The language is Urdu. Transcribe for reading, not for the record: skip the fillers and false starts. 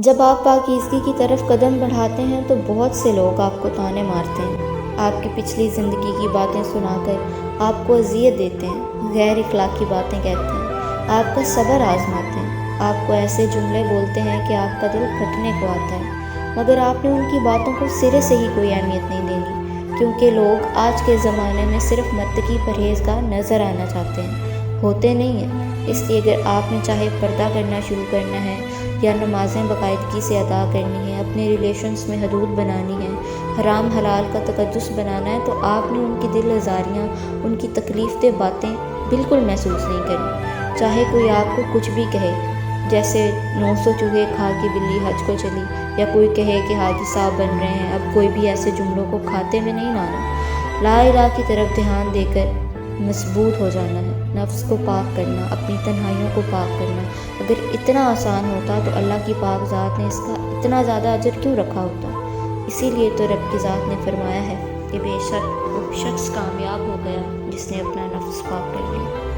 جب آپ پاکیزگی کی طرف قدم بڑھاتے ہیں تو بہت سے لوگ آپ کو طعنے مارتے ہیں، آپ کی پچھلی زندگی کی باتیں سنا کر آپ کو اذیت دیتے ہیں، غیر اخلاقی باتیں کہتے ہیں، آپ کا صبر آزماتے ہیں، آپ کو ایسے جملے بولتے ہیں کہ آپ کا دل پھٹنے کو آتا ہے، مگر آپ نے ان کی باتوں کو سرے سے ہی کوئی اہمیت نہیں دینی، کیونکہ لوگ آج کے زمانے میں صرف مرتقی پرہیزگار نظر آنا چاہتے ہیں، ہوتے نہیں ہیں۔ اس لیے اگر آپ نے چاہے پردہ کرنا شروع کرنا ہے یا نمازیں باقاعدگی سے ادا کرنی ہے، اپنے ریلیشنز میں حدود بنانی ہے، حرام حلال کا تقدس بنانا ہے، تو آپ نے ان کی دل آزاریاں، ان کی تکلیف دہ باتیں بالکل محسوس نہیں کرنی، چاہے کوئی آپ کو کچھ بھی کہے، جیسے 900 چوہے کھا کے بلی حج کو چلی، یا کوئی کہے کہ حاجی صاحب بن رہے ہیں، اب کوئی بھی ایسے جملوں کو کھاتے میں نہیں لانا۔ لا الہ کی طرف دھیان دے کر مضبوط ہو جانا ہے، نفس کو پاک کرنا، اپنی تنہائیوں کو پاک کرنا۔ اگر اتنا آسان ہوتا تو اللہ کی پاک ذات نے اس کا اتنا زیادہ اجر کیوں رکھا ہوتا؟ اسی لیے تو رب کی ذات نے فرمایا ہے کہ بے شک وہ شخص کامیاب ہو گیا جس نے اپنا نفس پاک کر لیا۔